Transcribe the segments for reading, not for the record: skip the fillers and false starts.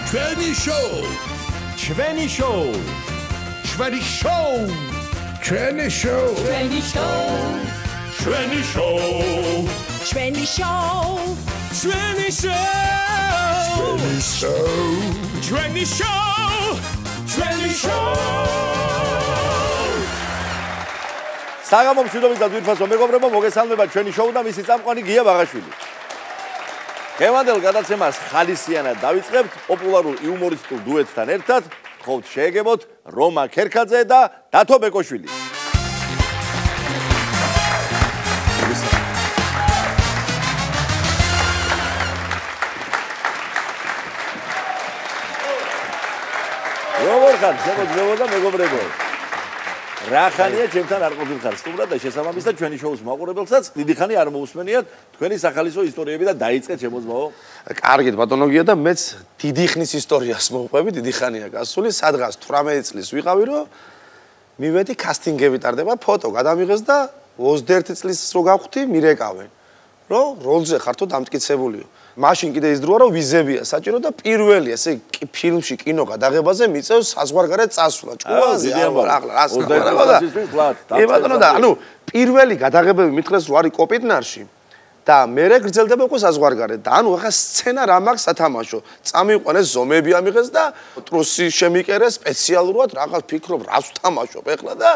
ჩვენი შოუ ჩვენი შოუ ჩვენი შოუ ჩვენი შოუ ჩვენი შოუ ჩვენი შოუ ჩვენი შოუ ჩვენი შოუ ჩვენი შოუ ჩვენი შოუ საღამო მშვიდობის და ძვირფასო მეგობრებო, მოგესალმება ჩვენი შოუ და მისი წამყვანი გია ბაღაშვილი. გემანდელ გადაცემას ხალისიანად დავიწყებთ პოპულარულ იუმორისტულ დუეტთან ერთად, გთხოვთ შეეგებოთ რომა ქერქაძე და დათო ბეკოშვილი. როგორ ხარ, შეგოძლებო და მეგობრებო? რა ხანია ჩემთან არ ყოფილ ხარ სტუმრად და შესაბამისად ჩვენი შოუს მაყურებელსაც დიდი ხანი არ მოусმენიათ თქვენი სახალისო ისტორიები და დაიწყეთ შემოძმაო. კარგით ბატონო გია და მეც დიდი ხნის ისტორიას მოვყვები, დიდი ხანია გასული, სადღაც 18 წლის ვიყავი, რომ მივედი კასტინგები ტარდება, ფოტო გადამიღეს და 21 წლის რო გავხვდი, მირეკავენ. რომ როლზე ხართო დამტკიცებულიო. მაშინ კიდე ის დროა რომ ვიზებია საჭირო და პირველი ესე ფილმში კინო გადაღებაზე მიწევს საზღვარგარეთ წასვლა. ჭკუაზე ახლა რას ნახო. ბატონო და ანუ პირველი გადაღებები მითხრეს რომ არის კოპიტნარში და მერე გრძელდება უკვე საზღვარგარეთ და ანუ ახლა სცენა რა მაქვს სათამაშო. წამიყვანეს ზომები ამიღეს და ტრუსი შემიკერეს სპეციალურად რაღაც ფიქრობ რას ვთამაშობ ახლა და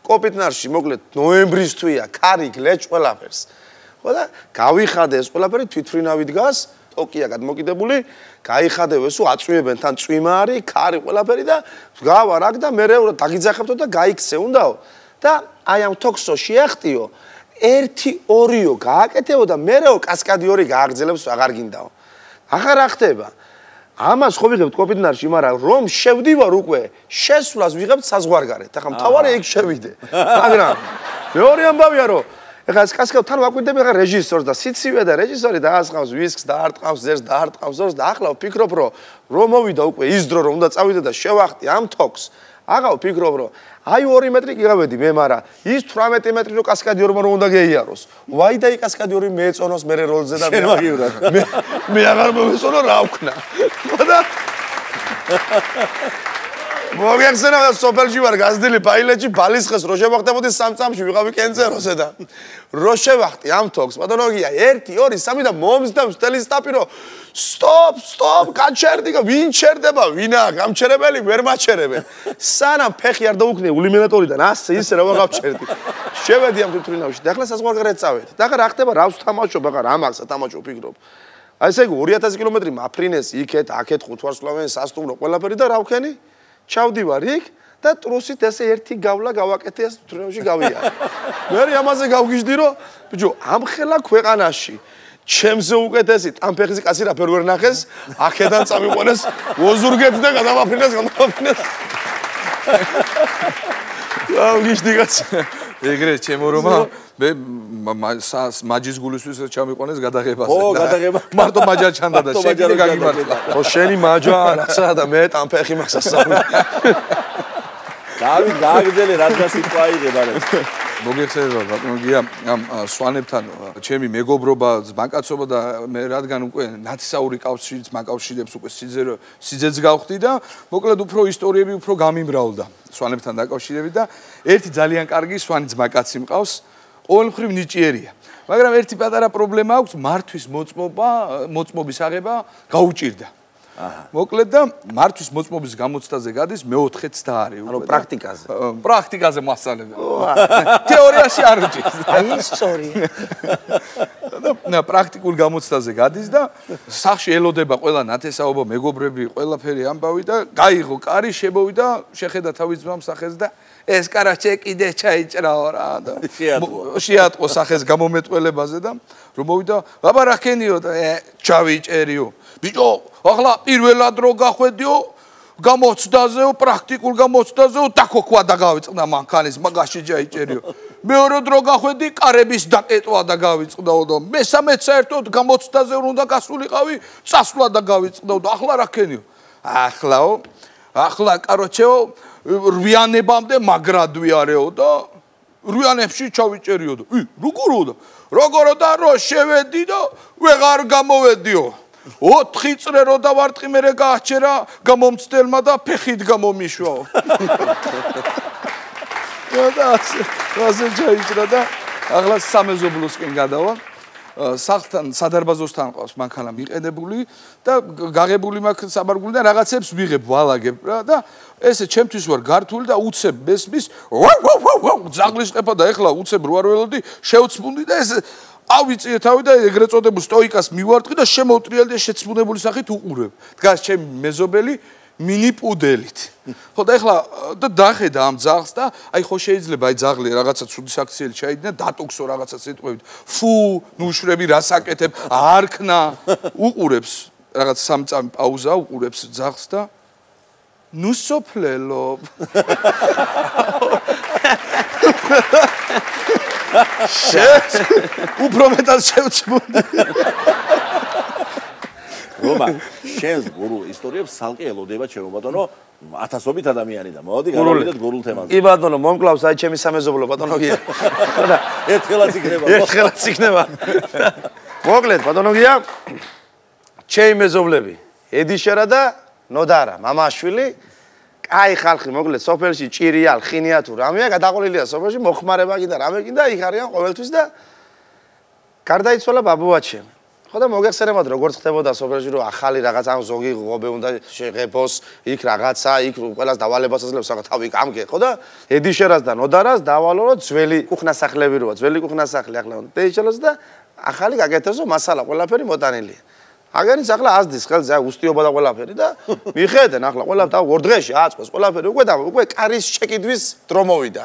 კოპიტნარში მოკლედ ნოემბრის თვეა ქარი გლეჭ ყველაფერს. და გავიხადე ეს ყველაფერი თვითფრინავი დგას, ტოკია გადმოკიდებული, გაიხადე ესო აწვიმებენ თან წვიმარი, ქარი ყველაფერი და გავარ აქ და მე დაგიძახებთო და გაიქცე უნდაო. და აი ამ თოქსო შეახტიო, 1-2-ო გააკეთებო და მერეო კასკადი 2 გააგრძელებს აღარ გინდაო. ახლა რა ხდება? ამას ხო ვიღებთ კოპიტნარში, მაგრამ რომ შევდივარ უკვე, შესვლას ვიღებთ საზღვარგარეთ. ახლა მთავარი ეგ შევიდე. მაგრამ მეორე ამბავია რომ ეხლა ეს კასკადი თან ვაკვირდები ახლა რეჟისორს და სიცივე და რეჟისორი დაასყავს ვისკს და არტყავს ზერს და არტყავს ზორს და ახლა ვფიქრობ რომ მოვიდა უკვე ის დრო რომ უნდა წავიდე და შევახტი ამ თოქს. აღარ ვფიქრობ რომ აი 2 მეტრი გიგავედი მე, მაგრამ ის 18 მეტრი რო კასკადი 2 რომ უნდა გეიაროს. ვაი და ის კასკადი 2 მეეწონოს მე როლზე და მე აღარ მოვეწონო რა ვქნა. და მოგეხსენა სოფელში ვარ გაზრდილი პაილეტში ბალისხეს რო შევახტებოდი 3 წამში ვიყავი კენწეროზე და რო შევახტი ამ თოქს ბატონო გია 1 2 3 და მომსდა მთელი სტაპი რო სტოპ გაჩერდი ვინ ჩერდება ვინა გამჩერებელი ვერ მაჩერებენ სანამ ფეხი არ დაუქნე ულიმინატორიდან ასე ისე რა ვაღავჩერდი შევედი ამ თვითრინავში და ახლა საზღვარგარეთ წავედი და ახლა რა ხდება რავს თამაშობ ახლა რა მაგს თამაშობ ფიქრობ აი ესე 2000 კილომეტრი მაფრინეს იქეთ აქეთ ხუთვარსკვლავიანი სასტუმრო ყველაფერი და რა ვქენი ჩავდივარ იქ და ტრუსით ესე ერთი გავლა გავაკეთე ეს თვითრინავში გავია. მე ამაზე გავგიჟდი რომ ბიჭო ამ ხელა ქვეყანაში ჩემზე უკეთესი ტამფეხის კაცი რაფერ ვერ ნახეს აქედან წამიყვანეს ოზურგეთ და გადამაფრინეს. გავგიჟდი კაცი. ეგრე ჩემო რომა მე მაჯის გულისთვის ჩამიყვანეს გადაღებაზე. ო გადაღება მარტო მაჯა ჩანდა და შეკიდე გაგიმართლა. ხო შენი მაჯა რაცა და მე ტამფეხი მაქვს ასწავლე. დავით გააგრძელე რადგან სიტყვა აიღებ არა. მოგეხსენებათ ბატონო გია ამ სვანებთან ჩემი მეგობრობა მაკაცობა და მე რადგან უკვე ნათესაური კავშირიც მაკავშირებს უკვე სიძეც გავხდი და მოკლედ უფრო ისტორიები უფრო გამიმრავლდა სვანებთან დაკავშირებით და ერთი ძალიან კარგი სვანი ძმაკაცი მყავს ყოველმხრივ ნიჭიერია მაგრამ ერთი პატარა პრობლემა აქვს მართვის მოწმობის აღება გაუჭირდა მოკლედ და მართვის მოწმობის გამოცდაზე გადის მე-4 ცდა არის ანუ პრაქტიკაზე მასწავლებელი თეორიაში არ უჭირს აი ისტორია და პრაქტიკულ გამოცდაზე გადის და სახში ელოდება ყველა ნათესაობა მეგობრები ყველაფერი ამბავი და გაიღო კარი შემოვიდა შეხედა თავის ძმამ სახეს და ეს კარაჩე კიდე ჩაიჭრაო რა და შეატყო სახეს გამომეტყველებაზე და რომ მოვიდა აბა რა ქენიო და ჩავიჭერიო ბიჭო ახლა პირველად რო გახვედიო გამოცდაზეო პრაქტიკულ გამოცდაზეო დაქოქვა და გავიწყდა მანქანის მაგაში ჯაიჭერიო მეორედ რო გახვედი კარების დაკეტვა და გავიწყდაო და მესამეც საერთოდ გამოცდაზე უნდა გასულიყავი წასვლა და გავიწყდაო და ახლა რა ქენიო ახლა კაროჩეო რვიანებამდე მაგრადვიარეო და რვიანებში ჩავიჭერიო და როგორო და რო შევედი და ვეღარ გამოვედიო 4 წრე რო დავარტყი მერე გააჩერა გამომცდელმა და ფეხით გამომიშვაო. და ასე ჩაიჭრა და ახლა სამეზობლოსკენ გადავა. სახლთან სადარბაზოსთან ყავს მანქანა მიყედებული და გაღებული მაქვს საბარგული და რაღაცებს ვიღებ ვალაგებ რა და ესე ჩემთვის ვარ გართული და უცებ მესმის ზაღლის ყეფა და ეხლა უცებ რო არ ველოდი შევწმუნდი და ეს ავიწიე თავი და ეგრეთ წოდებულ სტოიკას მივარტყი და შემოვტრიალდი და შეცმუნებული სახით უყურებ. დგას ჩემი მეზობელი მინი პუდელით. ხო და ეხლა და დახედა ამ ძაღლს და აი ხო შეიძლება აი ძაღლი რაღაცა ცუდი საქციელი ჩაიდინა დატოქსო რაღაცა სიტყვებით. ფუ, ნუშრები რასაკეთებ, არქნა უყურებს რაღაც სამწამი პაუზა უყურებს ძაღლს და ნუ სოფლელობ. უფრო მეტად შევწმუნდი. რომა, შენს გურულ ისტორიებს სალკე ელოდება ჩემო ბატონო, ათასობით ადამიანი და მოდი გავიდეთ გურულ თემაზე. კი ბატონო, მომკლავს აი ჩემი სამეზობლო ბატონო გია. და ერთხელაც იქნება. ერთხელაც იქნება. მოკლედ ბატონო გია. ჩემი მეზობლები, ედიშერა და ნოდარა, მამაშვილი. აი ხალხი მოკლედ სოფელში ჭირია, ხინია თუ რამეა, გადაყოლილია სოფელში, მოხმარება კიდე რამე კიდე იქ არიან ყოველთვის და გარდაიცვალა ბაბუაჩემ. ხო და მოგეხსენებათ როგორც ხდებოდა სოფელში რომ ახალი რაღაც ამ ზოგი ღობე უნდა შეღებოს, იქ რაღაცა, იქ ყველას დავალებას აძლევს, საკა თავი გამგე, ხო და ედიშერას და ნოდარას დავალო რომ ძველი კუხნასახლები როა, ძველი კუხნასახლი ახლა უნდა ეჩელოს და ახალი გაკეთოს რომ მასალა ყველაფერი მოტანილია. აგერიც ახლა აზდის ხელზე უსტიობა და ყველაფერი და მიხედენ ახლა ყველა და ორ დღეში აწყვეს ყველაფერი უკვე კარის შეკიდვის დრო მოვიდა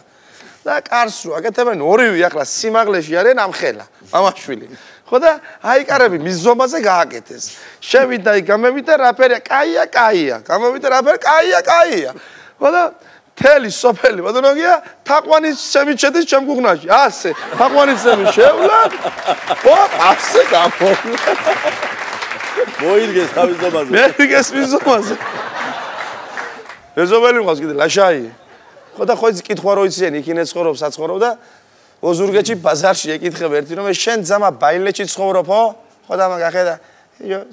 და კარს რო აკეთებენ ორივე ახლა სიმაღლეში არიან ამხელა მამაშვილი ხო და აი კარები მის ზომაზე გააკეთეს შევიდა იქ გამევიდა რაფერია კაია გამოვიდა რაფერი კაია ხო და თელი სოფელი ბატონოგია თაყვანის შემი შედის ჩემ კუხნაში ასე თაყვანის შემი შევლა ო ასე გამოვიდა მოიგეს თავის ზომაზე. მე ვიგეს მის ზომაზე. მეზობელი მყავს კიდე ლაშაი. ხო და ხო იცი კითხვა რო იციან იქინე ცხოვრობ საცხოვრობ და ოზურგეთში ბაზარში ეკითხებ ერთი რომ შენ ძამა ბაილეთში ცხოვრობო? ხო და მაგახედა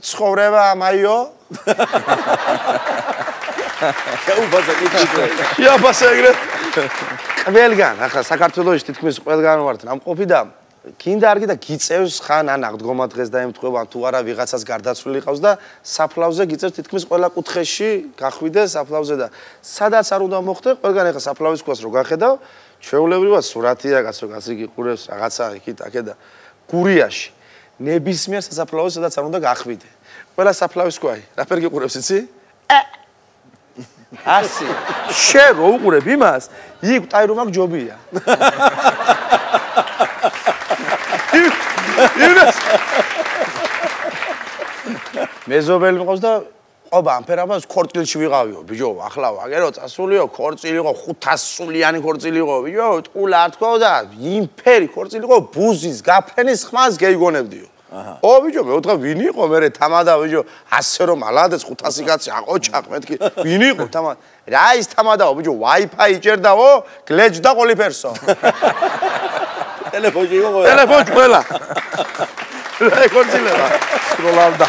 ცხოვრება მაიო? შეუბადა კითხვა. შეაბასა ეგრე. ყველგან ახლა საქართველოში თითქმის ყველგან ვართ ნამყოფი და გინდა არ გინდა გიწევს ხან ან აღდგომა დღეს დაემთხვევა თუ არა ვიღაცას გარდაცვლილი ყავს და საფლავზე გიწევს თითქმის ყველა კუთხეში გახვიდე საფლავზე და სადაც არ უნდა მოხდე ყველგან ეხა საფლავის ქვას რო გახედავ ჩვეულებრივად სურათია კაცო კაცი გიყურებს რაღაცა იქით აქე და გურიაში ნებისმიერ საფლავზე სადაც არ უნდა გახვიდე ყველა საფლავის ქვაი რაფერ გიყურებს იცი ასე შენ რო უყურებ იმას იქ ტაირუმაკ ჯობია მეზობელი მყავს და ობა ამ ფერაბას ქორწილში ვიყავიო ბიჭო ახლა ვაგერო წასულიო ქორწილი იყო 500 სულიანი ქორწილი იყო ბიჭო ტყულა არ თქვაო და იმ ფერი ქორწილი იყო ბუზის გაფრენის ხმას გეიგონებდიო ო ბიჭო მე ვთქვა ვინ იყო მე თამადა ბიჭო ასე რომ ალადეს 500 კაცი აყოჩაყ მეთქი ვინ იყო თამადა რა ის თამადაო ბიჭო ვაიფაი იჭერდაო გლეჯდა ყოლიფერსო ტელეფონი იყო ყველა ტელეფონი ყველა რა ქორწილება სროლავდა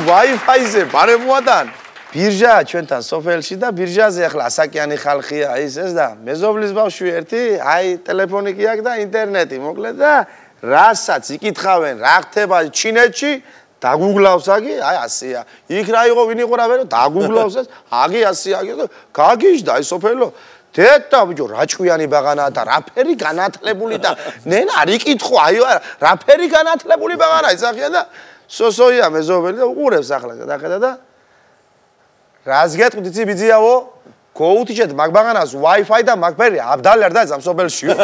ვაიფაიზე ბარემოადან ბირჟა ჩვენთან სოფელში და ბირჟაზე ახლა ასაკიანი ხალხია ის ეს და მეზობლის ბავშვი ერთი აი ტელეფონი კი აქვს და ინტერნეტი მოკლედ და რასაც იკითხავენ რა ხდება ჩინეთში დაგუგლავს აგი აი ასეა იქ რა იყო ვინ იყო რა ვერო დაგუგლავს ეს აგი ასეა აგი გაგიჟდა აი სოფელო დედა ბიჭო რაჭკვიანი ბაღანაა და რაფერი განათლებული და ნენა არ იკითხო აი რაფერი განათლებული ბაღანა ისახია და სოსოია მეზობელი და უყურებს ახლა დახედა და რას გეტყვით იცი ბიძიაო გოუთიჩეთ მაგ ბაღანას ვაიფაი და მაგფერი აბდალი არ დაეცა მსოფელშიო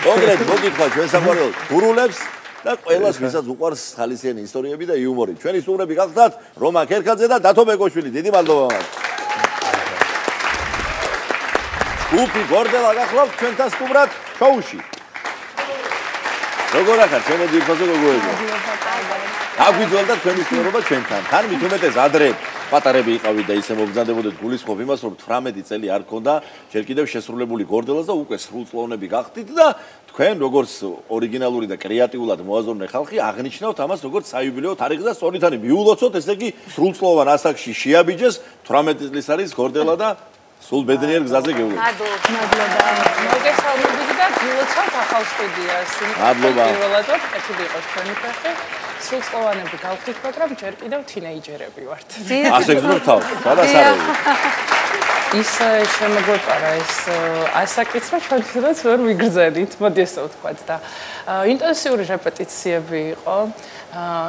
მოგლედ მოგითხა ჩვენ საყვარელ გურულებს და ყველას ვისაც უყვარს ხალისიანი ისტორიები და იუმორი. ჩვენი სტუმრები გახდათ რომა ქერქაძე და დათო ბეკოშვილი. დიდი მადლობა მათ. გუფი გორდელა გახლავთ ჩვენთან სტუმრად შოუში. როგორ ახარ ჩემო ძირფასო გოგოებო? აგვიძვალდა თქვენი სტუმრობა ჩვენთან. თან მithumetes ადრე პატარები იყავით და ისე მოგზადებოდეთ გულისხმობ იმას, რომ 18 წელი არ ქონდა ჯერ კიდევ შესრულებული გორდელას და უკვე სრულწლოვნები გახდით და თქვენ როგორც ორიგინალური და კრეატიულად მოაზროვნე ხალხი აღნიშნავთ ამას როგორც საიუბილეო თარიღს და სწორითანი მიულოცოთ, ესე იგი სრულწლოვან ასაკში შეაბიჯეს 18 წლის არის გორდელა და სულ ბედნიერ გზაზე გევლოთ. მადლობა. მოგესალმებით და გილოცავთ ახალ სტუდიას. მადლობა. პირველად კეთილი იყოს ჩვენი ფეხი. სრულწლოვანები გავხდით, მაგრამ ჯერ კიდევ თინეიჯერები ვართ. ასე გძნობ თავს, გადასარევი. ის შემოგვეპარა ეს ასაკიც, რომ ჩვენ თვითონაც ვერ ვიგრძელით, მოდი ესე ვთქვათ და ინტენსიური რეპეტიციები იყო,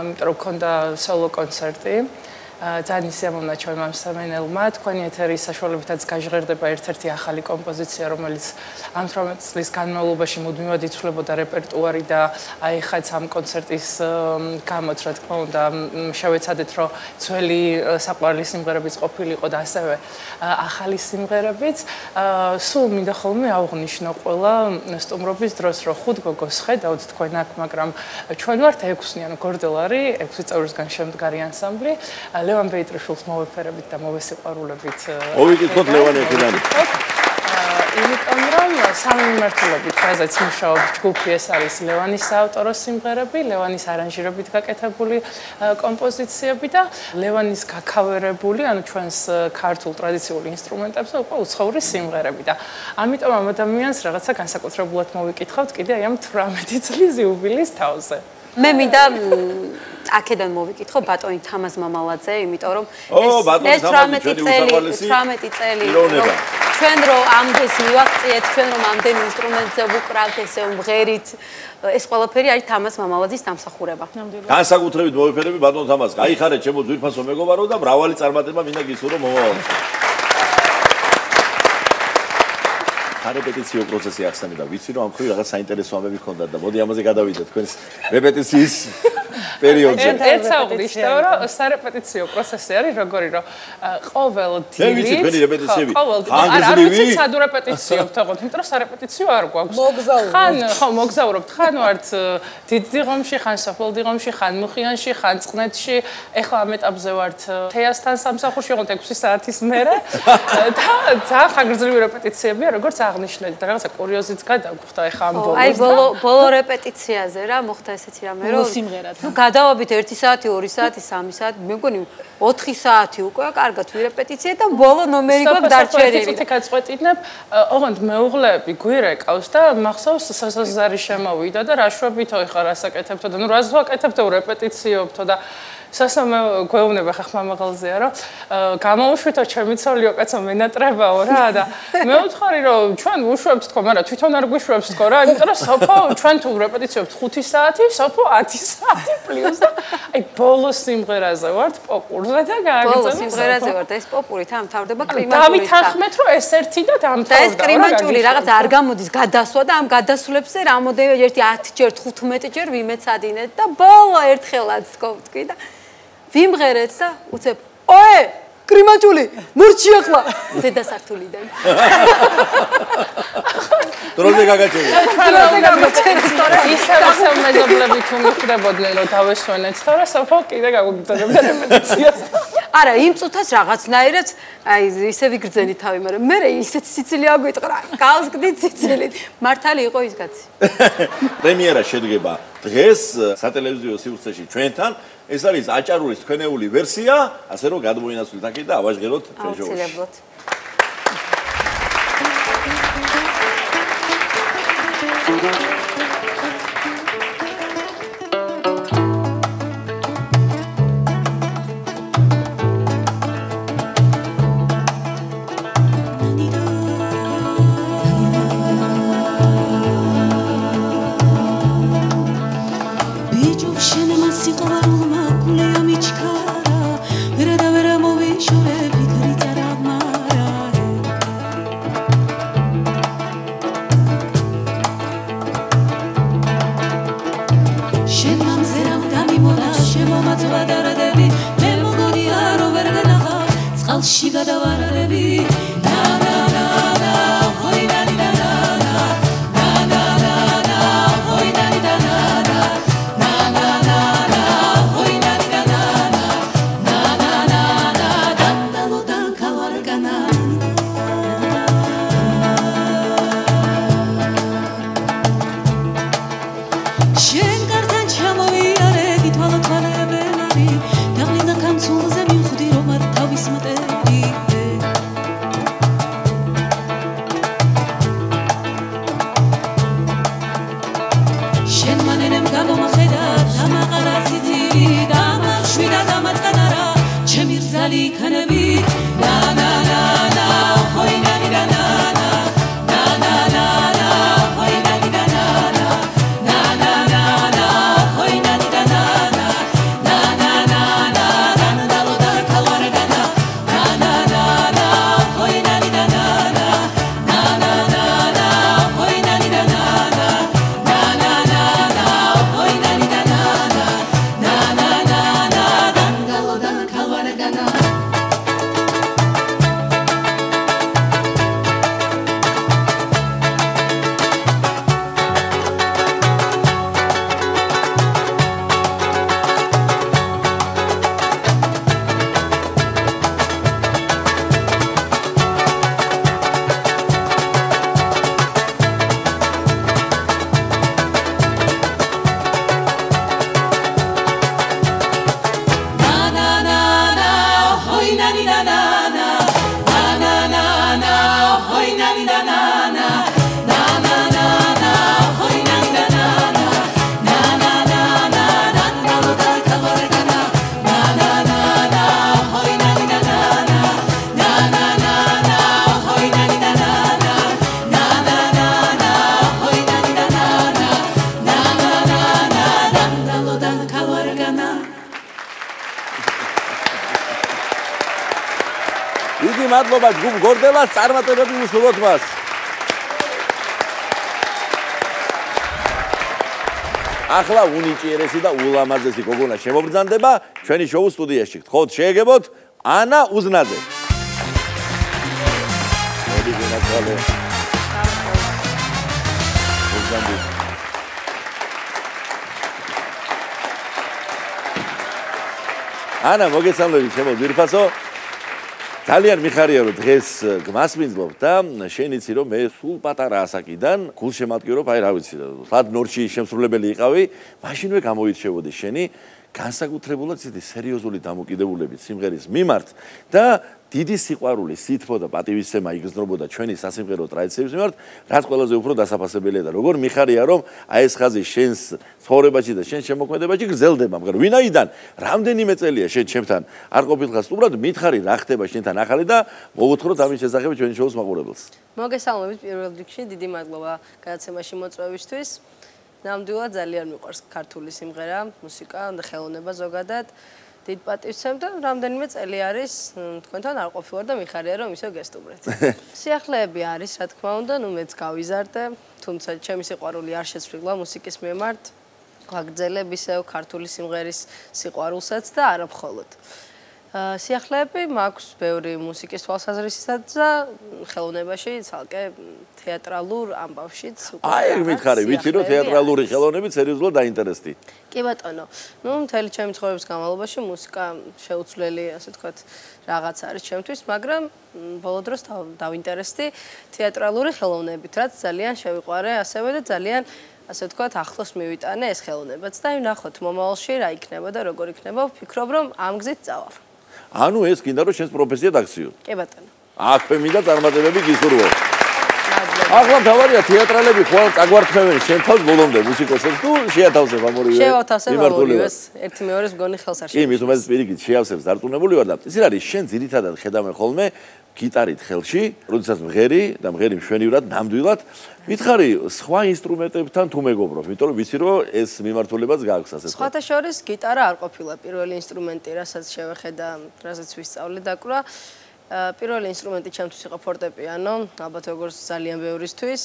იმიტომ რომ ქონდა სოლო კონცერტი. ძალიან სიამოვნა ჩვენმა მსმენელმა. თქვენი ეთერის საშუალებითაც გაჟღერდება ერთ-ერთი ახალი კომპოზიცია, რომელიც ამ 18 წლის განმავლობაში მუდმივად იცვლებოდა რეპერტუარი და აი ხაც ამ კონცერტის გამოც რა თქმა უნდა შევეცადეთ, რომ ძველი საყვარელი სიმღერებიც ყოფილიყო და ასევე ახალი სიმღერებიც. სულ მინდა ხოლმე აღვნიშნო ყველა სტუმრობის დროს, რომ 5 გოგოს ხედავთ თქვენ აქ, მაგრამ ჩვენ ვართ 6-ნიანი გორდელარი, 6 წევრისგან შემდგარი ანსამბლი. ლევან ბეიტრიშვილს მოვეფერებით და მოვესიყვარულებით. მოვიკითხოთ ლევანი აქედან. იმიტომ რომ სამი მიმართულებით ხაზეც მუშაობს ჯგუფი, ეს არის ლევანის საავტორო სიმღერები, ლევანის არანჟირებით გაკეთებული კომპოზიციები და ლევანის გაქავერებული, ანუ ჩვენს ქართულ ტრადიციულ ინსტრუმენტებზე უკვე უცხოური სიმღერები და ამიტომ ამ ადამიანს რაღაცა განსაკუთრებულად მოვიკითხავთ კიდე აი ამ 18 წლის იუბილეის თავზე. მე მინდა აქედან მოვიკითხო ბატონი თამაზ მამალაძე, იმიტომ რომ ეს 18 წელი ჩვენ რომ ამდენს მივაღწიეთ, ჩვენ რომ ამდენ ინსტრუმენტზე ვუკრავთ, ესე ვმღერით, ეს ყველაფერი არის თამაზ მამალაძის დამსახურება. განსაკუთრებით მოვიფერები ბატონ თამაზ, გაიხარეთ ჩემო ძვირფასო მეგობარო და მრავალი წარმატება მინდა გისურვო მომავალში. რეპეტიციო პროცესი ახსენე და ვიცი რომ ამ ხრი რაღაც საინტერესო ამბები ჰქონდა და მოდი ამაზე გადავიდეთ თქვენს რეპეტიციის პერიოდზე. ერთ საუბრიშტო რომ სარეპეტიციო პროცესი არის როგორი რომ ყოველ დილით არ ვიცი სად რეპეტიციობთ ოღონდ, იმიტომ რომ სარეპეტიციო არ გვაქვს. ხან ხო მოგზაურობთ, ხან ვართ დიდ დიღომში, ხან სოფელ დიღომში, ხან მუხიანში, ხან წყნეთში. ეხლა ამ ეტაპზე ვართ თეასთან სამსახურში, ოღონდ 6 საათის მერე და ძალიან ხანგრძლივი რეპეტიციებია, როგორც აღნიშნეთ და რაღაცა კურიოზიც გადაგხვდა ეხა ამ ბოლოს. აი ბოლო რეპეტიციაზე რა მოხდა ესეთი რამე რომ ნუ გადავაბით 1 საათი, 2 საათი, 3 საათი, მე მგონი 4 საათი უკვე კარგად ვირეპეტიცია და ბოლო ნომერი გვაქვს დარჩენილი. წუთი გაწყვეტინებ, ოღონდ მეუღლეები გვირეკავს და მახსოვს საზარი შემოვიდა და რა შვებითო ეხა რასაკეთებთო და ნუ რას ვაკეთებთო რეპეტიციობთო და სასამე გვეუბნება ხა ხმამაღალზეა რომ გამოუშვითო ჩემი ცოლიო კაცო მენატრებაო რა და მე ვთქვი რომ ჩვენ ვუშვებთ თქო, მაგრამ თვითონ არ გვიშვებს თქო რა, იმიტომ რომ სოფო ჩვენ თუ რეპეტიციობთ 5 საათი, სოფო 10 საათი პლუს და აი ბოლო სიმღერაზე ვართ პოპურზე და გააგრძელებს. ბოლო სიმღერაზე ვართ, ეს პოპური თამთავრდება კლიმატური. დავითანხმეთ რომ ეს ერთი და დამთავრდა. და ეს კლიმატური რაღაც არ გამოდის გადასვლა და ამ გადასვლებზე რამოდენიმე ერთი 10 ჯერ 15 ჯერ ვიმეცადინეთ და ბოლო ერთხელაც გქონდ და ვიმღერეთ და უცებ ოე კრიმაჭული მურჩი ახლა ზედასართულიდან დროზე გაგაჩერე ისე მეზობლები თუ მიხვდებოდნენ რომ დავესვენეთ თორე სოფო კიდე გაგვიგზავნებდა რეპეტიციას არა იმ წუთას რაღაცნაირად აი ისე ვიგრძენი თავი მაგრამ მე ისეთ სიცილი აგვიტყრა გავსგდი სიცილით მართალი იყო ის კაცი პრემიერა შედგება დღეს სატელევიზიო სივრცეში ჩვენთან ეს არის აჭარულის თქვენეული ვერსია, ასე რომ გადმოინაცვლით აქეთ და ავაჟღეროთ ჩვენ შოუში. აუცილებლად. გაგანა იგი მადლობა ჯგუფ გორდელას წარმატებები უსურვოთ მას. ახლა უნიჭიერესი და ულამაზესი გოგონა შემობრძანდება ჩვენი შოუს სტუდიაში. გთხოვთ შეეგებოთ ანა უზნაძე. მოდი გენაცვალე. ანა მოგესალმებით ჩემო ძვირფასო. ძალიან მიხარია რომ დღეს გმასმინძლობ და შენ იცი რომ მე სულ პატარა ასაკიდან გულშემატკივრო აი რა ვიცი სად ნორჩი შემსრულებელი იყავი მაშინვე გამოირჩევოდი შენი განსაკუთრებულად ცეთი სერიოზული დამოკიდებულებით სიმღერის მიმართ და დიდი სიყვარული, სითბო და პატივისცემა იგრძნობოდა ჩვენი სასიმღერო ტრადიციების მიმართ, რაც ყველაზე უფრო დასაფასებელია და როგორ მიხარია რომ აი ეს ხაზი შენს ცხოვრებაში და შენ შემოქმედებაში გრძელდება, მაგრამ ვინაიდან რამდენიმე წელია შენ ჩემთან არ ყოფილ ხარ უბრალოდ მითხარი რა ხდება შენთან ახალი და მოგუთხროთ ამის შესახებ ჩვენი შოუს მაყურებელს. მოგესალმებით პირველ რიგში, დიდი მადლობა გადაცემაში მოწვევისთვის. ნამდვილად ძალიან მიყვარს ქართული სიმღერა, მუსიკა და ხელოვნება ზოგადად. დიდ პატივცემ და რამდენიმე წელი არის თქვენთან არ ყოფილვარ და მიხარია რომ ისევ გესტუმრეთ. სიახლეები არის, რა თქმა უნდა, ნუ მეც გავიზარდე, თუმცა ჩემი სიყვარული არ შეცვლილა მუსიკის მიმართ. ვაგრძელებ ისევ ქართული სიმღერის სიყვარულსაც და არა მხოლოდ. სიახლეები მაქვს ბევრი მუსიკის თვალსაზრისითაც და ხელოვნებაში ცალკე თეატრალურ ამბავშიც უკვე. აი, მითხარი, ვიცი რომ თეატრალური ხელოვნებით სერიოზულად დაინტერესდი. კი ბატონო. ნუ მთელი ჩემი ცხოვრების განმავლობაში მუსიკა შეუცვლელი, ასე ვთქვათ, რაღაც არის ჩემთვის, მაგრამ ბოლო დროს დავინტერესდი თეატრალური ხელოვნებით, რაც ძალიან შევიყვარე ასევე და ძალიან ასე ვთქვათ, ახლოს მივიტანე ეს ხელოვნებაც და ვნახოთ მომავალში რა იქნება და როგორ იქნება, ვფიქრობ რომ ამ გზით წავალ. ანუ ეს გინდა რომ შენს პროფესია დაგციო. კი ბატონო. აქვე მინდა წარმატებები გისურვო. ახლა თავარია თეატრალები ხვალ წაგვართმევენ შენ თავს ბოლომდე მუსიკოსებს თუ შეათავსებ ამ ორივე. შევათავსებ ამორივეს. ერთი მეორეს მგონი ხელს არ შეიძლება. კი, მით უმეტეს პირიქით შეავსებს დარწმუნებული ვარ და იცი რა არის შენ ძირითადად ხედავენ ხოლმე გიტარით ხელში, როდესაც მღერი და მღერი მშვენივრად ნამდვილად მითხარი სხვა ინსტრუმენტებთან თუ მეგობრობ, იმიტომ რომ ვიცი რომ ეს მიმართულებაც გააქვს ასე. სხვათა შორის გიტარა არ ყოფილა პირველი ინსტრუმენტი, რასაც შევეხედა, რასაც ვისწავლე დაკვრა. პირველი ინსტრუმენტი ჩემთვის იყო ფორტეპიანო, ალბათ როგორც ძალიან ბევრისთვის.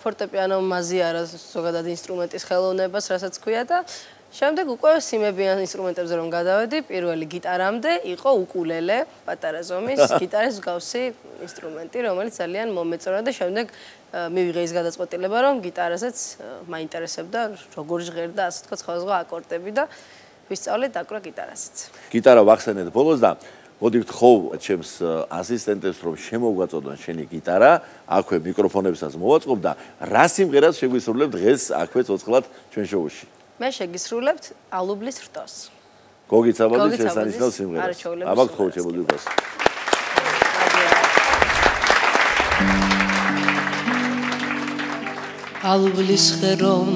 ფორტეპიანო მაზიარა ზოგადად ინსტრუმენტის ხელოვნებას, რასაც ქვია და შემდეგ უკვე სიმებიან ინსტრუმენტებზე რომ გადავედი, პირველი გიტარამდე იყო უკულელე, პატარა ზომის, გიტარის მსგავსი ინსტრუმენტი, რომელიც ძალიან მომეწონა და შემდეგ მივიღე ის გადაწყვეტილება, რომ გიტარაზეც მაინტერესებდა, როგორ ჟღერდა, ასე თქვა სხვადასხვა აკორდები და ვისწავლე დაკვრა გიტარაზეც. გიტარა ვახსენეთ ბოლოს და მოდი ვთხოვ ჩემს ასისტენტებს რომ შემოგვაწოდონ შენი გიტარა, აქვე მიკროფონებსაც მოვაწყობ და რა სიმღერას შეგვისრულებ დღეს აქვე ცოცხლად ჩვენ შოუში. მე შეგისრულებთ ალუბლის რტოს. გოგიცაბაძის შესანიშნავ სიმღერას. აბა გთხოვ შემოგვიყვეს. ალუბლის ხერომ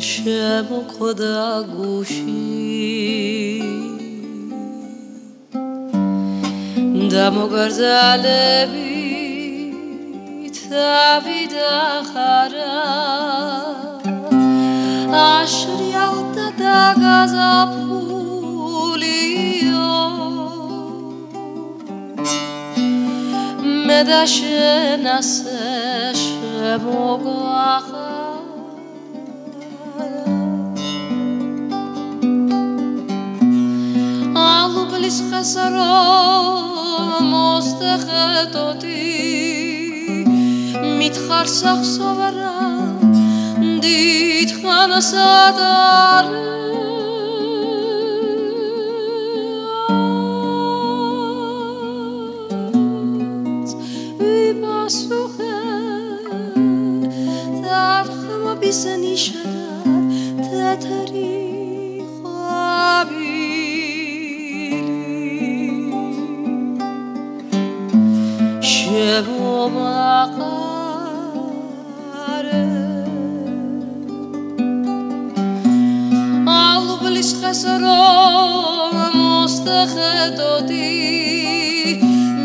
შემოკვდა გუში და მოგარძალებით დავიდახარა აშრიალდა და გაზაფხულიო მე და შენ ასე შემოგვახარა ალუბლის ხესა რომ მოსტეხეთოდი მითხარ სახსოვარა დიდხანსადარ ვიპასუხე დარხმობისნიშნად თეთრი ყვავილი შემომაყარე ალუბლის ხესა რომ მოსტეხეთოდი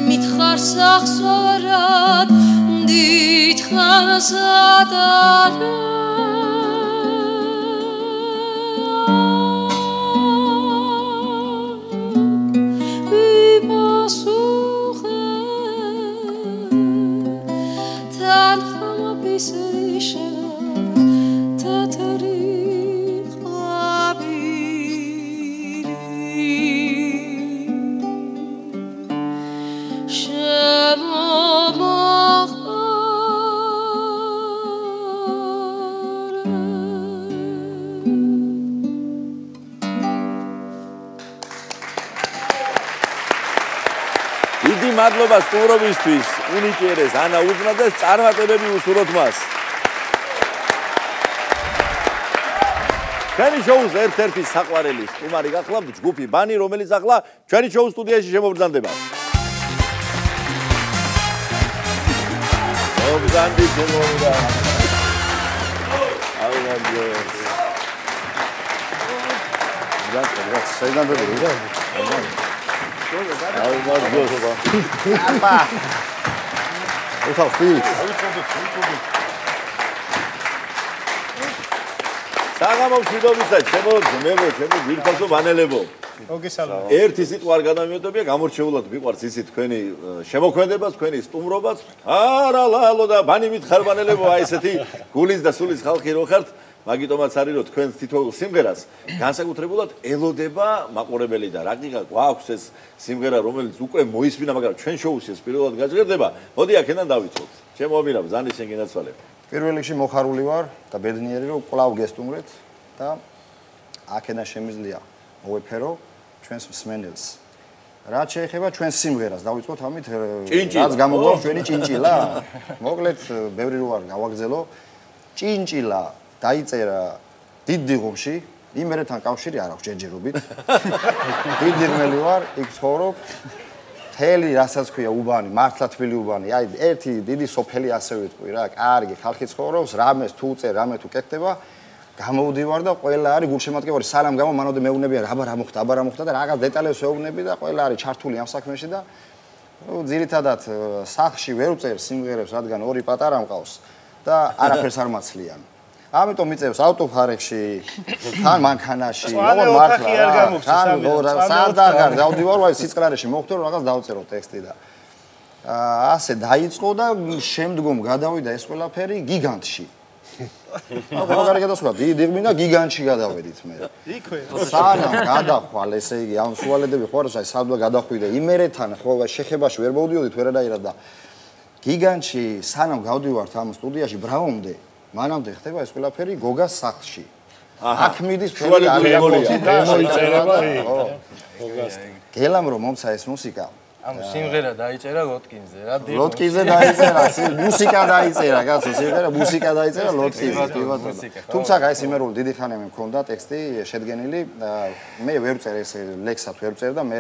მითხარ სახსოვარად დიდხანსადარ მადლობა სტუმრობისთვის. უნიკიერეს ანა უზნაძეს წარმატებები უსურვოთ მას. ჩვენი შოუს ერთ-ერთი საყვარელი სტუმარი გახლავთ ჯგუფი ბანი, რომელიც ახლა ჩვენი შოუს სტუდიაში შემოგზანდება. მოგზანდი შემოვიდა. ავიღანჯო. გასაგებად, საიდანდება? ავიღანჯო. აბა. უთავხი. საღამო მშვიდობისა, ჩემო გვირფასო ბანელებო. მოგესალმებით. ერთი სიტყვა არ გადამიოდებია, გამორჩეულად მიყვარს ისი თქვენი შემოქმედებაც, თქვენი სტუმრობაც. არა ლალო და ბანი მითხარ ბანელებო, აი ესეთი გულის და სულის ხალხი რო ხართ, მაგიტომაც არის რომ თქვენ თითოეულ სიმღერას განსაკუთრებულად ელოდება მაყურებელი და რაკიკა გვაქვს ეს სიმღერა, რომელიც უკვე მოისმინა, მაგრამ ჩვენ შოუში ეს პირველად გაჟღერდება. მოდი აქედან დავიწყოთ. ჩემო ამირა, ბზანი შენ გინაცვალე. პირველ რიგში მოხარული ვარ და ბედნიერი რომ კვლავ გესტუმრეთ და აქედან შემიძლია მოვეფერო ჩვენს მსმენელს. რაც შეეხება ჩვენს სიმღერას, დავიწყოთ ამით, რაც გამოგვაქვს ჩვენი ჭინჭილა. მოკლედ, ბევრი რო არ გავაგზელო. ჭინჭილა დაიწერა დიდ დიღომში, იმერეთთან კავშირი არ აქვს ჯერჯერობით. დიდი ღმელი ვარ, იქ ცხოვრობ. თელი რასაც ქვია უბანი, მართლა თბილი უბანი. აი, ერთი დიდი სოფელი ასე ვიტყვი რა, კარგი ხალხი ცხოვრობს, რამეს თუ წერ, რამე თუ კეთდება. გამოვდივარ და ყველა არის გულშემატკივარი სალამ გამო მანამდე მეუბნებიან რა მოხდა, აბა რა მოხდა და რაღაც დეტალებს ვეუბნები და ყველა არის ჩართული ამ საქმეში და ძირითადად სახლში ვერ ვწერ სიმღერებს, რადგან ორი პატარა მყავს და არაფერს არ მაცლიან. ამიტომ მიწევს ავტოფარეხში, თან მანქანაში, მოგონ მართლა არ გამოგცემ. სადაღარ დავდივარ, აი სიწყრარეში მოხდე რომ რაღაც დავწერო ტექსტი და ასე დაიწყო და შემდგომ გადავიდა ეს ყველაფერი გიგანტში. როგორ გადასვლა დიდი ღმინა გიგანტში გადავედით მე. იქვე. სანამ გადახვალ, ესე იგი, ამ სუალედები ხوارს აი სადღა გადახვიდე იმერეთთან ხო შეხებაში ვერ მოვდიოდით ვერადაირად და გიგანტში სანამ გავდივართ ამ სტუდიაში ბრავომდე მანამდე ხდება ეს ყველაფერი გოგას სახლში. აქ მიდის ფერი მოიწერება გოგას. გელამ რომ მომცა ეს მუსიკა. ანუ სიმღერა დაიწერა ლოტკინზე რა. ლოტკინზე დაიწერა, მუსიკა დაიწერა, კაცო, სიმღერა მუსიკა დაიწერა ლოტკინზე, კი ბატონო. თუმცა აი სიმერული დიდი ხანი მე მქონდა ტექსტი შედგენილი, მე ვერ წერ ეს ლექსად ვერ წერ და მე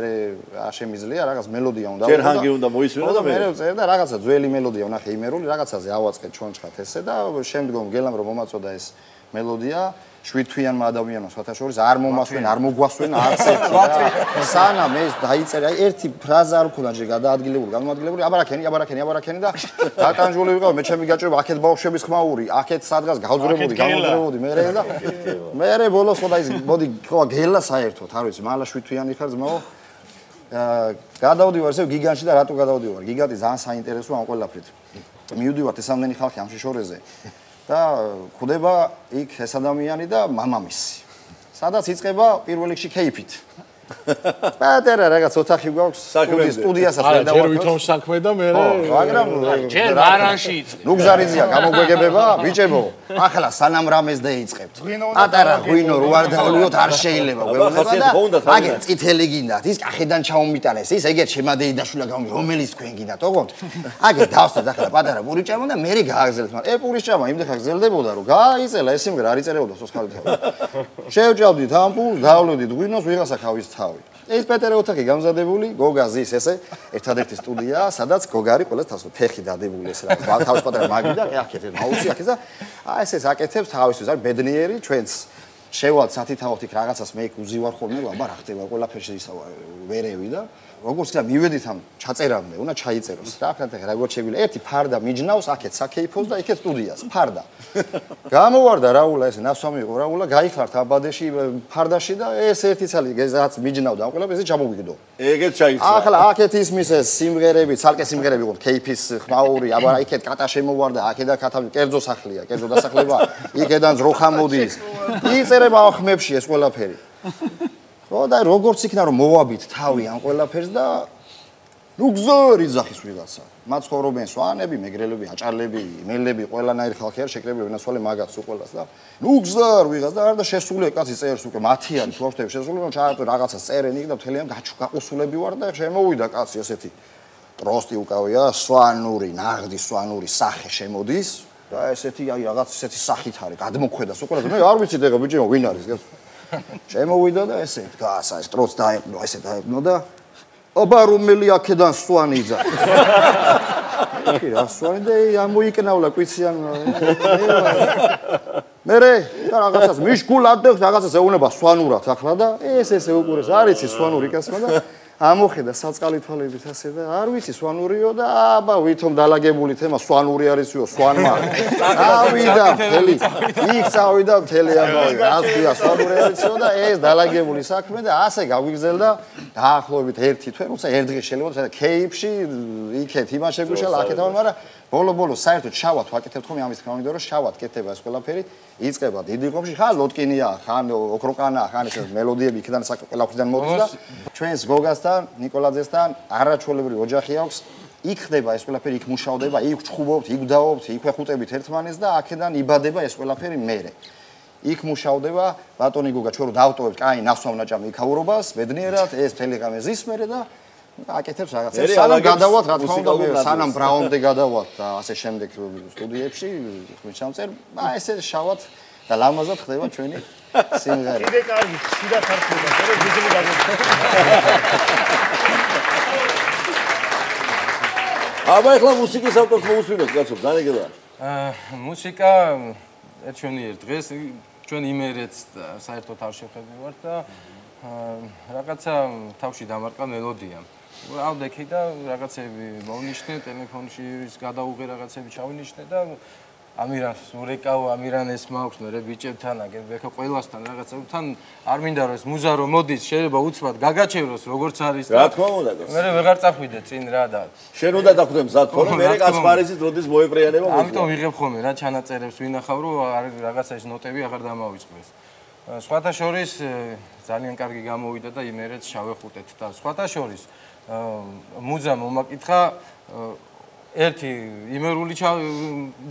არ შემიძლია რაღაც მელოდია უნდა. ჯერჰანგი უნდა მოისმინო და მე წერ და რაღაცა ძველი მელოდია ვნახე იმერული, რაღაცაზე ავაწყე ჩონჩხათ ესე და შემდგომ გელამ რომ მომაწოდა ეს მელოდია შვიდთვიანმა ადამიანმა სხვათაშორის არ მომასვენ, არ მოგვასვენ არც ერთი. სანამ ეს დაიწერა, ერთი ფრაზა არ მქონდა ჯერ გადაადგილებული, განმოადგილებული, აბარაქენი და დაკანჯული ვიყავ, მე ჩემი გაჭრება, აქეთ ბავშვების ხმაური, აქეთ სადღაც გავძრებოდი, მე და მე ბოლოს ხოდა ის მოდი ხო გელა საერთოდ, არ ვიცი, მალა შვიდთვიანი ხარ ძმაო. გადავდივარ ესე გიგანტში და რატო გადავდივარ? გიგანტი ძალიან საინტერესოა ამ ყველაფრით. მივდივართ ეს ამდენი ხალხი ამ შიშორეზე. და ხვდება იქ ეს ადამიანი და მამამისი. სადაც იწყება პირველ რიგში კეიფით. პატარა რაღაც ოთახი გვაქვს სტუდიასაც ვერ დავარქვი. ჯერ ვითომ საქმე და მე მაგრამ ჯერ მარანში იწყე. ნუ გზარიზია გამოგვეგებება, ბიჭებო. ახლა სანამ რამეს დაიწყებთ. პატარა ღვინო რო არ დავლიოთ არ შეიძლება გვეუბნება და აგერ წითელი გინდათ, ის კახედან ჩაუმიტანეს, ის ეგეთ შემადეიდაშულა გამი, რომელიც თქვენ გინდათ, ოღონდ. აგერ დავსწრეთ ახლა პატარა პური ჭამა და მე გააგზელეთ, მაგრამ პურის ჭამა იმდენ ხაგზელდებოდა რომ გაიწელა ეს სიმღერა არ იწერებოდა სოცხალი თავი. შევჭავდით ამ პულს, დავლევდით ღვინოს, ვიღაცა ხავის თავი. ეს პეტერე ოთახი გამზადებული, გოგა ზის ესე, ერთადერთი სტუდია, სადაც გოგა არის ყველა თავს ფეხი დადებული ესე რა. თავის პატარა მაგი და აქეთ მაუსი აქეთ და აი ეს აკეთებს თავისთვის, არის ბედნიერი, ჩვენც შევალთ სათითაოთი რაღაცას მე უზივარ ხოლმე, აბა რა ხდება, ყველაფერში ისა ვერევი და როგორც და მივედით ამ ჩაწერამდე, უნდა ჩაიწეროს. რა ხარ და როგორ შეგვიძლია ერთი ფარდა მიჯნავს, აქეთ საკეიფოს და იქეთ სტუდიას, ფარდა. გამოვარდა რაულა ესე ნასვამი იყო რაულა, გაიხართ აბადეში ფარდაში და ეს ერთი ცალი რაც მიჯნავდა ამ ყველაფერზე ჩამოვიგდო. ეგეც ჩაიწერა. ახლა აქეთ ისმის ეს სიმღერები, ცალკე სიმღერები იყო, კეიფის ხმაური, აბა იქეთ კატა შემოვარდა, აქედან კათავი, კერძო სახლია, კერძო დასახლება, იქედან ძროხა მოდის. იწერება ამ ხმებში ეს ყველაფერი. ხო და როგორც იქნა რომ მოვაბით თავი ამ ყველაფერს და ნუ გზორი ძახის ვიღაცა. მათ ცხოვრობენ სვანები, მეგრელები, აჭარლები, მელები, ყველანაირი ხალხი არის შეკრებილი ვინაცვალე მაგაც უყოლას და ნუ გზარ ვიღაც და არ და შესულე კაცი წერს უკვე მათი არის ბავშვები შესული რომ ჩააწერ რაღაცას წერენ იქ და მთლიან გაყუსულები ვარ და შემოვიდა კაცი ესეთი. პროსტი უკავია, სვანური, ნაღდი სვანური სახე შემოდის და ესეთი აი რაღაც ესეთი სახით არის, გადმოქმედას უკვე მე არ ვიცი ეხა ბიჭო ვინ არის გას. შემოვიდა და ესე დგას, აი სტროც დაეყნო, ესე დაეყნო და აბა რომელი აქედან სვანი იძახ. კი რა სვანი და ამოიკნავლა კვიციან. მერე და რაღაცას მიშგულადებს რაღაცას ეუნება სვანურად ახლა და ესე უყურეს არის სვანური კაცმა და ამოხედა საწყალი თვალებით ასე და არ ვიცი სვანურიო და აბა ვითომ დალაგებული თემა სვანური არისიო სვანმა ავიდა მთელი იქ წავიდა მთელი ამბავი რას ქვია სვანური არისიო და ეს დალაგებული საქმე და ასე გაგვიგზელდა დაახლოებით 1 თვე როცა ერთ დღეს შეიძლება კეიპში იქეთ იმან შეგვიშალა აქეთ მაგრამ ბოლო საერთოდ შავად ვაკეთებთ ხოლმე ამის თქმა უნდა რომ შავად კეთება ეს ყველაფერი იწყება დიდი ხომში ხან ლოტკინია ხან ოქროკანა ხან ეს მელოდიები იქიდან საკელაფრიდან მოდის და ჩვენს გოგასთან ნიკოლაძესთან არაჩვეულებრივი ოჯახი აქვს იქ ხდება ეს ყველაფერი იქ მუშადება იქ ჩხუბობთ იქ დავობთ იქ ვეხუტებით ერთმანეთს და აქედან იბადება ეს ყველაფერი მერე იქ მუშადება ბატონი გოგა ჩვენ რო დავტოვებთ კაი ნასვამნაჭამი იქაურობას ბედნიერად ეს მთელი ღამე ზის მერე და აკეთებს რაღაცებს სანამ გადავალთ რა თქმა უნდა სანამ ბრაუნდე გადავალთ და ასე შემდეგ სტუდიებში ხმისჩამწერ ესე შავად და ლამაზად ხდება ჩვენი სიმღერა კიდე კარგი შიდა ხარხდება რა გიზმი გაგვიწყდა აბა ეხლა მუსიკის ავტორს მოусვინოთ კაცო დანეგელა მუსიკა ჩვენი ერთ დღეს ჩვენ იმერეც საერთოდ არ შევხედავთ და რაღაცა თავში დამარყა მელოდია ავდექი და რაღაცები მოვნიშნე ტელეფონში გადაუღე რაღაცები ჩავინიშნე და ამირანს ურეკავ ამირანეს მაქვს მე ბიჭებთან აგებექო ყველასთან რაღაცებთან არ მინდა რომ ეს მუზა რომ მოდის შეიძლება უცბად გაგაჩევროს როგორც არის რა თქმა უნდა მე ვეღარ წახვიდე წინ რა და შენ უნდა დახვდე მზად ხოლმე მე კაცმარისის როდის მოეპრეანება მოდის ამიტომ ვიღებ ხოლმე რა ჩანაწერებს ვინახავ რომ რაღაცა ეს ნოტები აღარ დამავიწყდეს სხვათა შორის ძალიან კარგი გამოვიდა და იმერეც შავეხუტეთ და სხვათა შორის მუზა მომაკითხა ერთი იმერული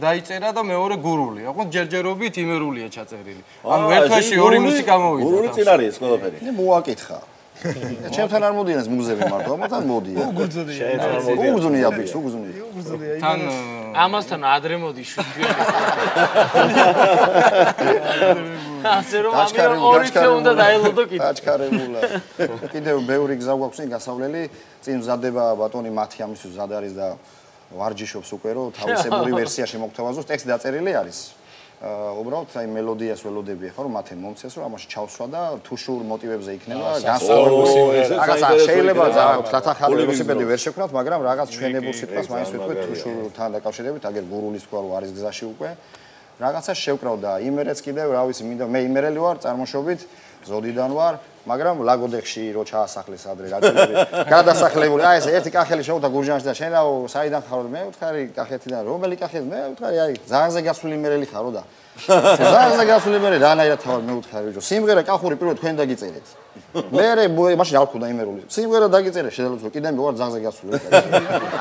დაიწერა და მეორე გურული. ოღონდ ჯერჯერობით იმერულია ჩაწერილი. ანუ ერთ თვეში ორი მუსიკა მოვიდა. გურული წინ არის ეს ყველაფერი. მე მოაკითხა. ჩემთან არ მოდიან ეს მუზები მარტო, ამათან მოდიან. უგზუნია ბიჭ, უგზუნია. თან ამასთან ადრე მოდი შვიდია. ასე რომ ამი ორი თვე უნდა დაელოდო კიდე. აჩქარებულა. კიდევ ბევრი გზა გვაქვს წინ გასავლელი, წინ მზადდება ბატონი მათი ამისთვის მზად არის და ვარჯიშობს უკვე რომ თავისებური ვერსიაში მოგთავაზოს ტექსტი დაწერილი არის. უბრალოდ აი მელოდიას ველოდები ახლა რომ მათე მომცეს რომ ამაში ჩავსვა და თუშურ მოტივებზე იქნება განსხვავებული რაღაცა შეიძლება თათახალი ველოსიპედი ვერ შევქნათ მაგრამ რაღაც ჩვენებურ სიტყვას მაინც ვიტყვით თუშურთან დაკავშირებით აგერ გურულის თქვა რომ არის გზაში უკვე რაღაცა შევკრავ და იმერეც კიდევ რა ვიცი მინდა მე იმერელი ვარ წარმოშობით ზოდიდან ვარ მაგრამ ლაგოდეხში რო ჩაასახლეს ადრე რაჭულები გადასახლებული აი ეს ერთი კახელი შევდა გურჯანში და შენ რა საიდან ხარ მე ვთხარი კახეთიდან რომელი კახეთი მე ვთხარი აი ზაღზე გასული იმერელი ხარო და ზაღზე გასული იმერელი რანაირად თავად მე ვთხარი ბიჭო სიმღერა კახური პირველ თქვენ დაგიწერეთ მე მაშინ არ ვქონდა იმერული სიმღერა დაგიწერე შეიძლება კიდე მე ვარ ზაღზე გასული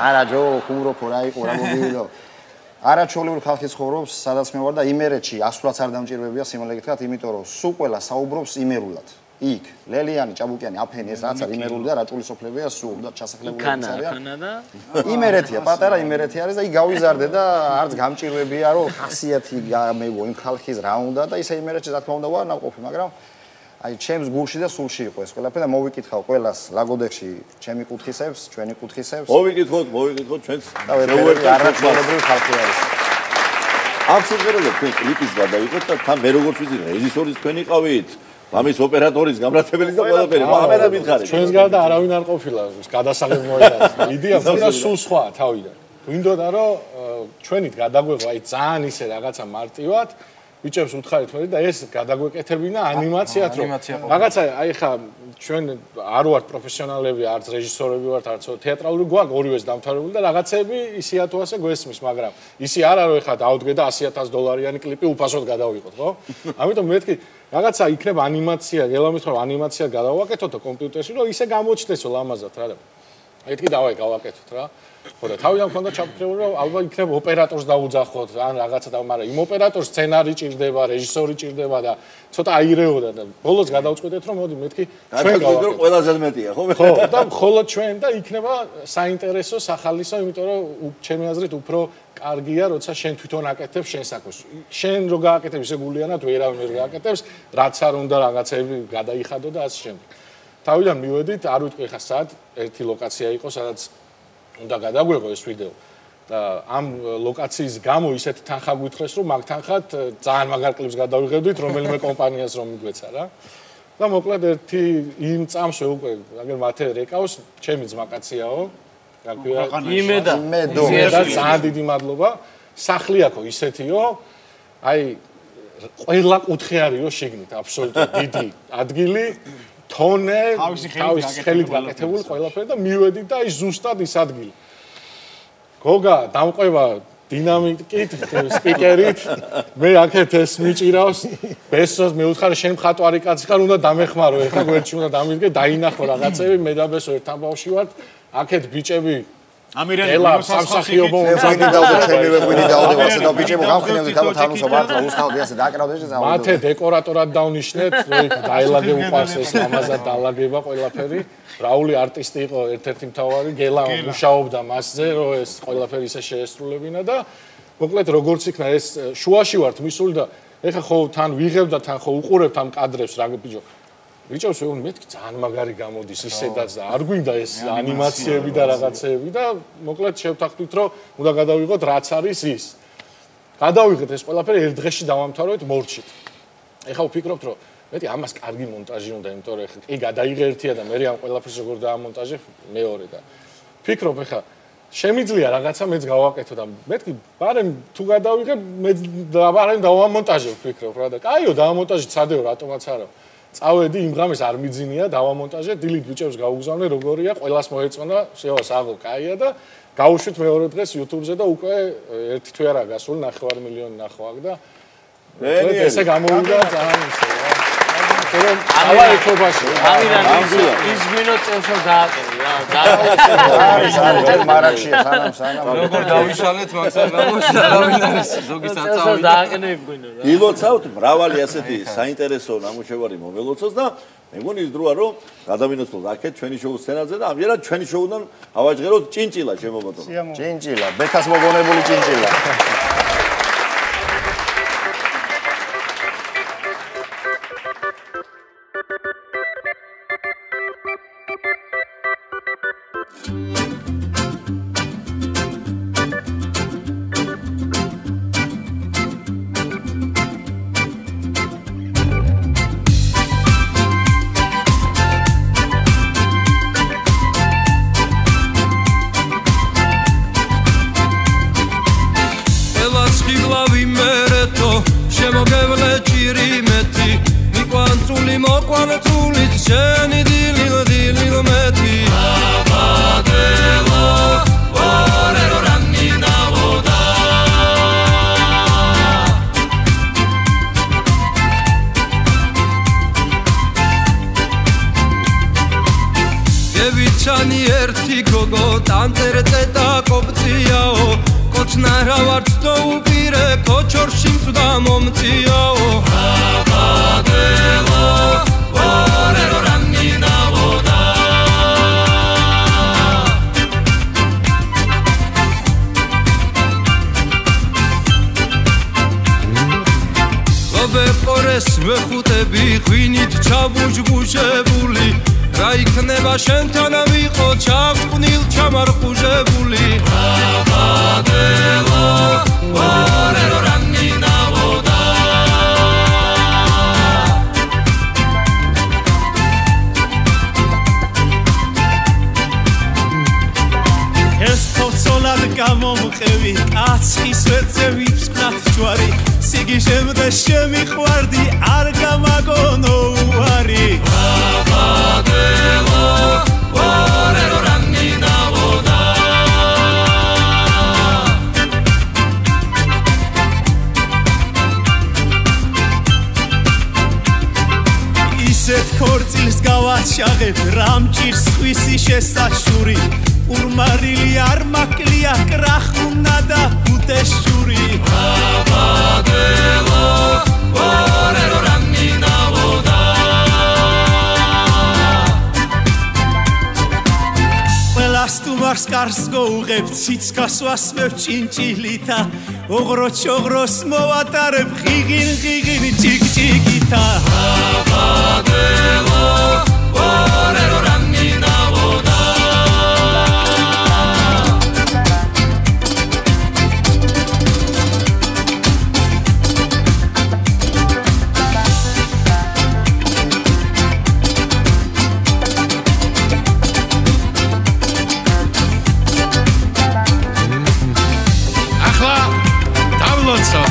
არა ჯო ხუმროფო რა იყო რა მოგივიდო არაჩვეულებრივი ხალხი ცხოვრობს სადაც მე ვარ და იმერეთში ასვლაც არ დამჭირვებია სიმართლე გითხრათ იმიტომ რომ სულ ყველა საუბრობს იმერულად იქ ლელიანი ჭაბუკიანი აფენი ეს რაც არის იმერული და რაჭული სოფლებია სულ და ჩასახლებული არიან იმერეთია პატარა იმერეთი არის და იქ გავიზარდე და არც გამჭირვებია რომ ხასიათი გამევო იმ ხალხის რა უნდა და ისე იმერეთში რა თქმა უნდა ვარ ნაყოფი მაგრამ აი ჩემს გულში და სულში იყო ეს ყველაფერი და მოვიკითხავ ყველას ლაგოდეხში ჩემი კუთხისებს ჩვენი კუთხისებს მოვიკითხოთ ჩვენს არაჩვეულებრივი ხალხი არის ამ სიმღერაზე თქვენ კლიპის გადაიღოთ და თან მე როგორც ვიცი რეჟისორის თქვენ იყავით ამის ოპერატორის გამრათებელის და ყველაფერი მაგაზე მითხარით ჩვენს გარდა არავინ არ ყოფილა გადასაღებ მოედანს იდეა ხოდა სულ სხვა თავიდან გვინდოდა რომ ჩვენით გადაგვეღო აი ძალიან ისე რაღაცა მარტივად ბიჭებს უთხარით მე და ეს გადაგვეკეთებინა ანიმაციად რომ რაღაცა აი ხა ჩვენ არ ვართ პროფესიონალები არც რეჟისორები ვართ არც თეატრალური გვაქვს ორივეს დამთავრებული და რაღაცები ისია თუ ასე გვესმის მაგრამ ისი არ არის ხა დაუდგე და $100,000-იანი კლიპი უფასოდ გადავიღოთ ხო ამიტომ მეთქი რაღაცა იქნება ანიმაცია გელამით რომ ანიმაცია გადავაკეთოთ კომპიუტერში რომ ისე გამოჩნდესო ლამაზად რა და მეთქი დავაი გავაკეთოთ რა. ხო და თავიდან მქონდა ჩაფიქრებული რომ ალბათ იქნება ოპერატორს დაუძახოთ ან რაღაცა და მაგრამ იმ ოპერატორს სცენარი ჭირდება, რეჟისორი ჭირდება და ცოტა აირეოდა და ბოლოს გადავწყვეტეთ რომ მოდი მეთქი ჩვენ გავაკეთოთ. ყველაზე მეტია ხო? ხო და მხოლოდ ჩვენ და იქნება საინტერესო სახალისო, იმიტომ რომ ჩემი აზრით უფრო კარგია, როცა შენ თვითონ აკეთებ შენ საქმეს. შენ რო გააკეთებ ისე გულიანად ვერავინ ვერ გააკეთებს, რაც არ უნდა რაღაცები გადაიხადო და ასე შემდეგ. თავიდან მივედით, არ ვიტყვი ხა სად, ერთი ლოკაცია იყო, სადაც უნდა გადაგვეღო ეს ვიდეო. და ამ ლოკაციის გამო ისეთ თანხა გვითხრეს, რომ მაგ თანხად ძალიან მაგარ კლიპს გადავიღებდით, რომელიმე კომპანიას რომ მიგვეცა რა. და მოკლედ ერთი იმ წამსვე უკვე, აგერ მათე რეკავს, ჩემი ძმაკაციაო. იმედა ძალიან დიდი მადლობა. სახლი აქო ისეთიო, აი ყველა კუთხე არისო შიგნით, აბსოლუტურად დიდი ადგილი, თონე, თავისი ხელით გაკეთებული ყველაფერი და მივედით და აი ზუსტად ის ადგილი. გოგა, დამყვება დინამიკით, სპიკერით, მე აქეთ ეს მიჭირავს, ბესოს მეუთხარ შენ მხატვარი კაცი ხარ, უნდა დამეხმარო, ეხლა გვერდში უნდა დამიდგე, დაინახო რაღაცები, მე და ბესო ერთ ამბავში ვართ, აქეთ ბიჭები ამირიანო სამსახიობო ვიდი დავდე ჩემი ვიდი დავდე ვასე და ბიჭებო გამხნევდით ალბათ თანუსო მართლა უსხავდი ასე დააკრავდეთ და ზავდეთ მათე დეკორატორად დაუნიშნეთ რომ დაილაგე უყარს ეს ამაზად დაალაგება ყველაფერი რაული არტისტი იყო ერთ-ერთი მთავარი გელა მუშაობდა მასზე რომ ეს ყველაფერი ისე შეესრულებინა და მოკლედ როგორც იქნა ეს შუაში ვართ მისული და ეხა ხო თან ვიღებ და თან ხო უყურებთ ამ კადრებს რა ბიჭო ბიჭოს ვეუბნები მეთქი ძალიან მაგარი გამოდის ისედაც და არ გვინდა ეს ანიმაციები და რაღაცეები და მოკლედ შევთანხმდით რომ უნდა გადავიღოთ რაც არის ის. გადავიღეთ ეს ყველაფერი ერთ დღეში დავამთავროთ მორჩით. ეხლა ვფიქრობთ რომ მეტი ამას კარგი მონტაჟი უნდა, იმიტომ რომ ეხლა კი გადაიღე ერთია და მე ამ ყველაფერს როგორ დაამონტაჟებ მეორე და ფიქრობ ეხლა შემიძლია რაღაცა მეც გავაკეთო და მეთქი ბარემ თუ გადავიღე მე ბარემ დავამონტაჟებ ფიქრობ რა და კაიო დაამონტაჟე ცადეო რატომაც არა წავედი იმ ღამეს არ მიძინია დავამონტაჟე დილით ბიჭებს გაუგზავნე როგორია ყველას მოეწონა შევა საღო კაია და გავუშვით მეორე დღეს YouTube-ზე და უკვე ერთი თვე არა გასული 9 მილიონი ნახვა და ესე გამოვიდა ძალიან ისე რა რომ ალა ეთობაში ის გვინო წელსო დააყენე რა ძალიან მარაკშია სანამ როგორ დავიშალეთ მაქსიმალურად არავინ არის ზოგი საწავი დააყენე გვინო რა ილოცავთ მრავალი ასეთი საინტერესო ნამუშევარი მოველოცოს და მე მგონი ის დროა რომ გადავინოცდოთ აქეთ ჩვენი შოუს სცენაზე და ამჯერად ჩვენი შოუდან ავაჯღეროთ ჭინჭილა შემობატონო ჭინჭილა ბეთას მოგონებული ჭინჭილა ურმარილი არ მაკლია კრახუნა და უტეშური აბადელო ორერო რამინა ვოდა ყველასტუმარს კარს გოუღებ ციცკას ვასმევ ჭინჭილითა ოღროჩოღროს მოვატარებ ღიღინ ჭიკჭიკითა აბადელო ორერო რამინა ვოდა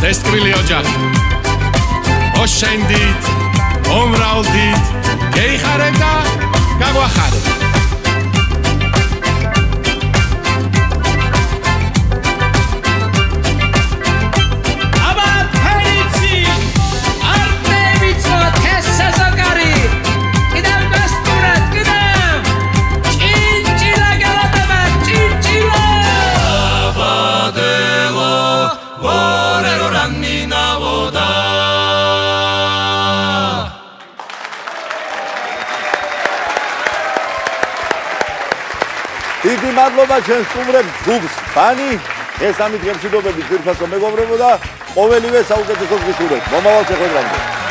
ეს ტკბილი ოჯახი ოშენდით ომრავლდით გეიხარებ და გაგვახარებ აბათ ფერიცი არტევიცო თესაზაგარი კიდევ გასტურად კიდევ ჭინჭილა გალატება ჭინჭილა აბადელო ორერო რამინა ვოდა დიდი მადლობა ჩვენს სტუმრებს ჯგუფს ბანი ეს ამით გემშვიდობებით ვირფასო მეგობრებო და ყოველივე საუკეთესოს გისურვებთ მომავალ შეხვედრამდე